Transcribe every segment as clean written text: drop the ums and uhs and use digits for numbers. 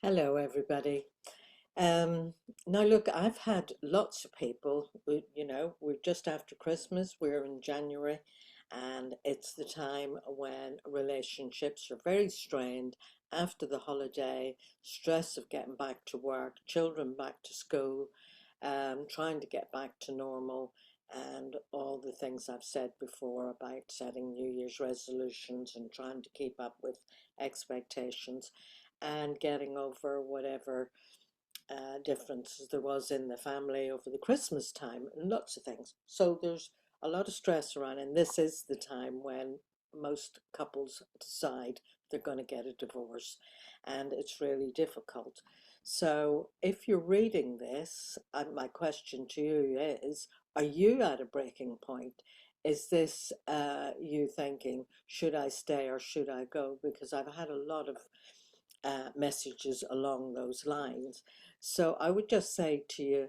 Hello, everybody. Um, Now, look, I've had lots of people, we're just after Christmas, we're in January, and it's the time when relationships are very strained after the holiday, stress of getting back to work, children back to school, trying to get back to normal, and all the things I've said before about setting New Year's resolutions and trying to keep up with expectations and getting over whatever differences there was in the family over the Christmas time and lots of things. So there's a lot of stress around, and this is the time when most couples decide they're going to get a divorce, and it's really difficult. So if you're reading this, my question to you is, are you at a breaking point? Is this you thinking, should I stay or should I go? Because I've had a lot of messages along those lines. So I would just say to you,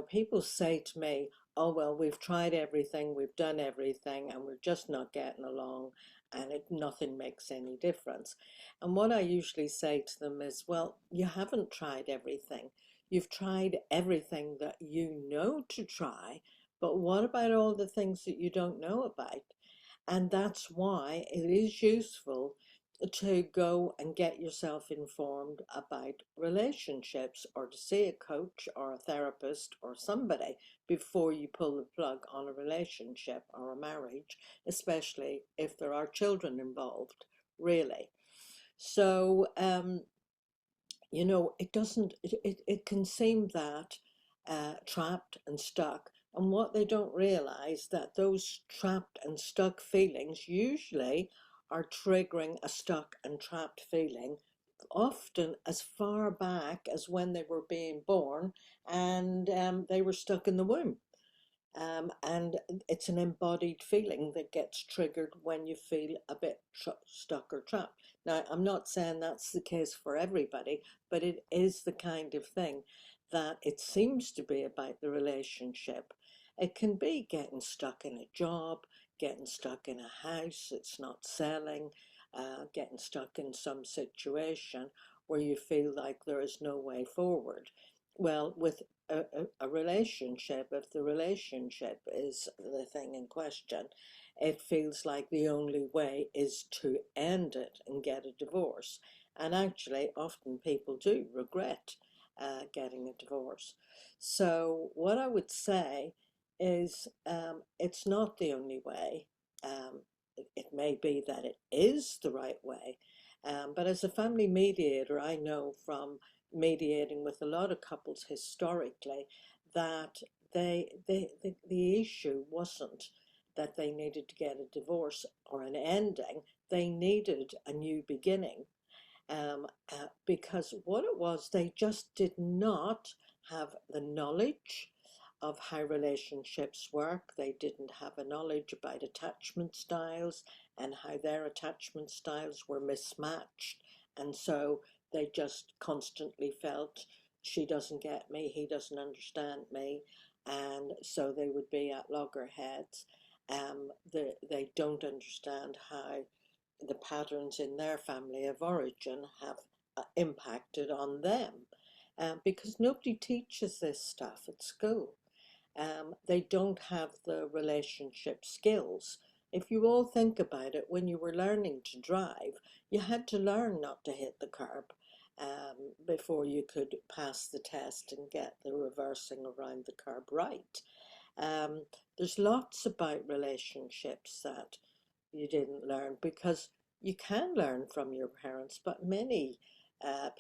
people say to me, oh, well, we've tried everything, we've done everything, and we're just not getting along, and nothing makes any difference. And what I usually say to them is, well, you haven't tried everything. You've tried everything that you know to try, but what about all the things that you don't know about? And that's why it is useful to go and get yourself informed about relationships, or to see a coach or a therapist or somebody before you pull the plug on a relationship or a marriage, especially if there are children involved, really. So, it doesn't, it can seem that trapped and stuck. And what they don't realize that those trapped and stuck feelings usually are triggering a stuck and trapped feeling often as far back as when they were being born, and they were stuck in the womb. And it's an embodied feeling that gets triggered when you feel a bit stuck or trapped. Now, I'm not saying that's the case for everybody, but it is the kind of thing that it seems to be about the relationship. It can be getting stuck in a job, getting stuck in a house that's not selling, getting stuck in some situation where you feel like there is no way forward. Well, with a relationship, if the relationship is the thing in question, it feels like the only way is to end it and get a divorce. And actually, often people do regret getting a divorce. So, what I would say is it's not the only way. It may be that it is the right way. But as a family mediator, I know from mediating with a lot of couples historically that the issue wasn't that they needed to get a divorce or an ending. They needed a new beginning, because what it was, they just did not have the knowledge of how relationships work. They didn't have a knowledge about attachment styles and how their attachment styles were mismatched. And so they just constantly felt, she doesn't get me, he doesn't understand me. And so they would be at loggerheads. They don't understand how the patterns in their family of origin have impacted on them, because nobody teaches this stuff at school. They don't have the relationship skills. If you all think about it, when you were learning to drive, you had to learn not to hit the curb before you could pass the test and get the reversing around the curb right. Um, there's lots about relationships that you didn't learn, because you can learn from your parents, but many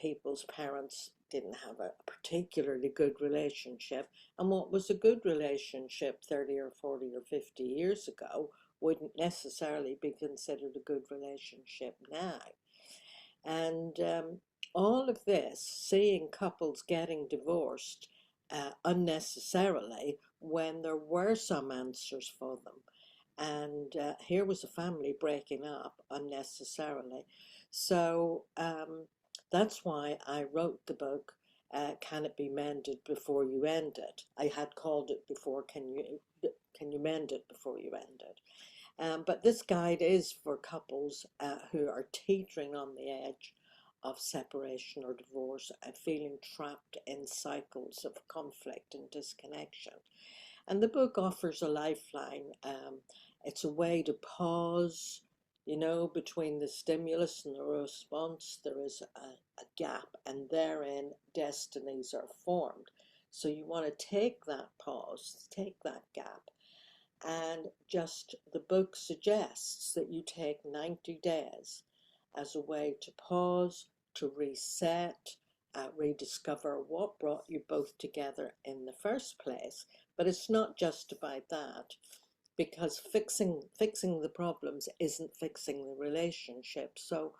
people's parents didn't have a particularly good relationship. And what was a good relationship 30 or 40 or 50 years ago wouldn't necessarily be considered a good relationship now. And all of this, seeing couples getting divorced unnecessarily when there were some answers for them. And here was a family breaking up unnecessarily. So that's why I wrote the book, Can It Be Mended Before You End It? I had called it before, Can You Mend It Before You End It? But this guide is for couples who are teetering on the edge of separation or divorce and feeling trapped in cycles of conflict and disconnection. And the book offers a lifeline. It's a way to pause, between the stimulus and the response. There is a gap, and therein destinies are formed. So you want to take that pause, take that gap, and just the book suggests that you take 90 days as a way to pause, to reset, rediscover what brought you both together in the first place. But it's not just about that, because fixing the problems isn't fixing the relationship. So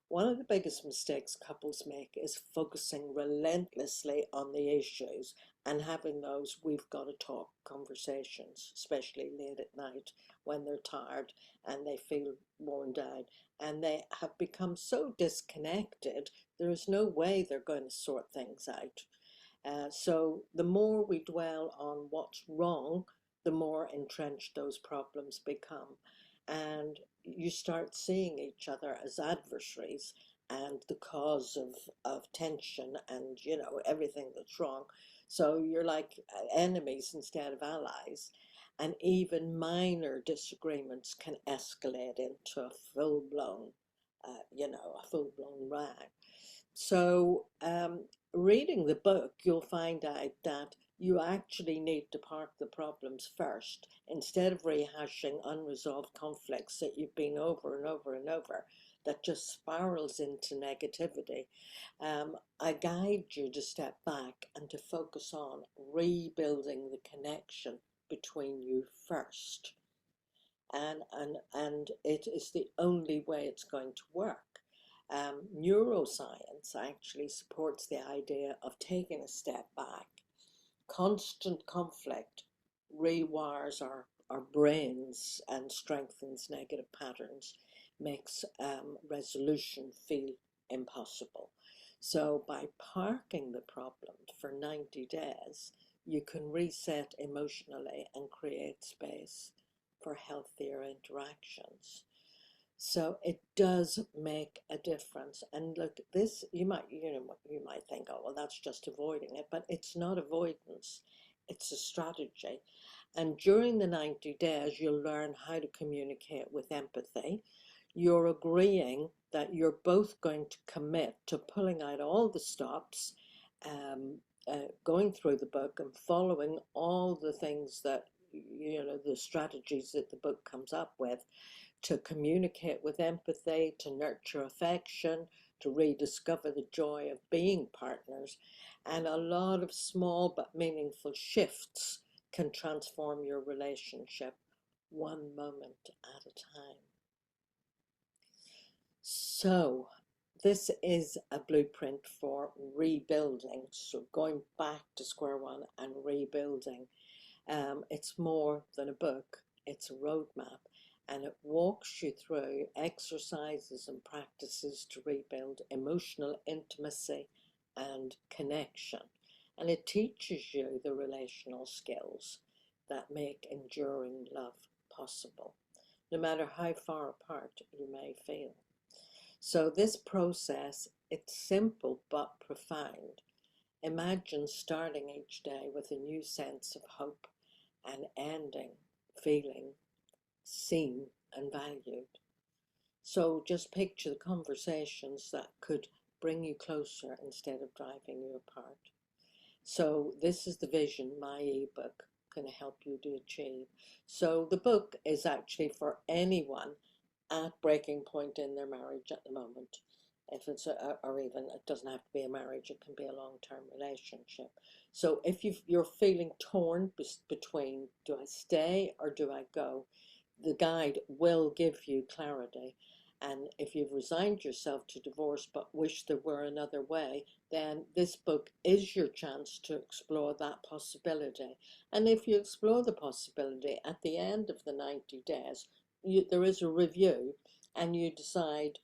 one of the biggest mistakes couples make is focusing relentlessly on the issues and having those we've got to talk conversations, especially late at night when they're tired and they feel worn down and they have become so disconnected, there is no way they're going to sort things out. So the more we dwell on what's wrong, the more entrenched those problems become. And you start seeing each other as adversaries and the cause of tension and, everything that's wrong. So you're like enemies instead of allies. And even minor disagreements can escalate into a full-blown, a full-blown rag. So, reading the book, you'll find out that you actually need to park the problems first instead of rehashing unresolved conflicts that you've been over and over and over that just spirals into negativity. I guide you to step back and to focus on rebuilding the connection between you first. And it is the only way it's going to work. Neuroscience actually supports the idea of taking a step back. Constant conflict rewires our brains and strengthens negative patterns, makes resolution feel impossible. So by parking the problem for 90 days, you can reset emotionally and create space for healthier interactions. So it does make a difference. And look, this you might think, oh well, that's just avoiding it, but it's not avoidance. It's a strategy. And during the 90 days, you'll learn how to communicate with empathy. You're agreeing that you're both going to commit to pulling out all the stops, going through the book and following all the things that, the strategies that the book comes up with, to communicate with empathy, to nurture affection, to rediscover the joy of being partners. And a lot of small but meaningful shifts can transform your relationship one moment at a time. So this is a blueprint for rebuilding. So going back to square one and rebuilding. It's more than a book, it's a roadmap, and it walks you through exercises and practices to rebuild emotional intimacy and connection. And it teaches you the relational skills that make enduring love possible, no matter how far apart you may feel. So this process, it's simple but profound. Imagine starting each day with a new sense of hope and ending feeling seen and valued. So just picture the conversations that could bring you closer instead of driving you apart. So this is the vision my ebook can help you to achieve. So the book is actually for anyone at breaking point in their marriage at the moment. If it's or even it doesn't have to be a marriage, it can be a long-term relationship. So if you're feeling torn between do I stay or do I go, the guide will give you clarity. And if you've resigned yourself to divorce but wish there were another way, then this book is your chance to explore that possibility. And if you explore the possibility at the end of the 90 days, there is a review and you decide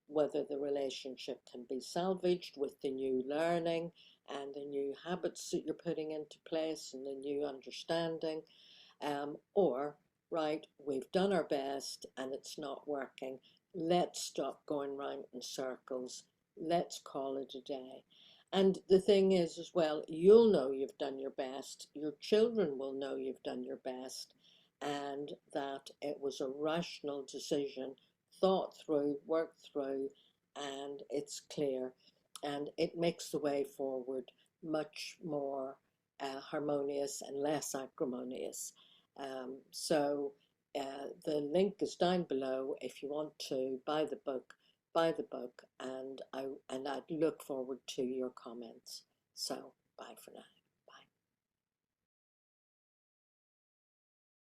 whether the relationship can be salvaged with the new learning and the new habits that you're putting into place and the new understanding, or, right, we've done our best and it's not working. Let's stop going round in circles let's call it a day. And the thing is, as well, you'll know you've done your best, your children will know you've done your best, and that it was a rational decision, thought through, worked through, and it's clear. And it makes the way forward much more harmonious and less acrimonious. The link is down below if you want to buy the book, and I'd look forward to your comments. So bye for now.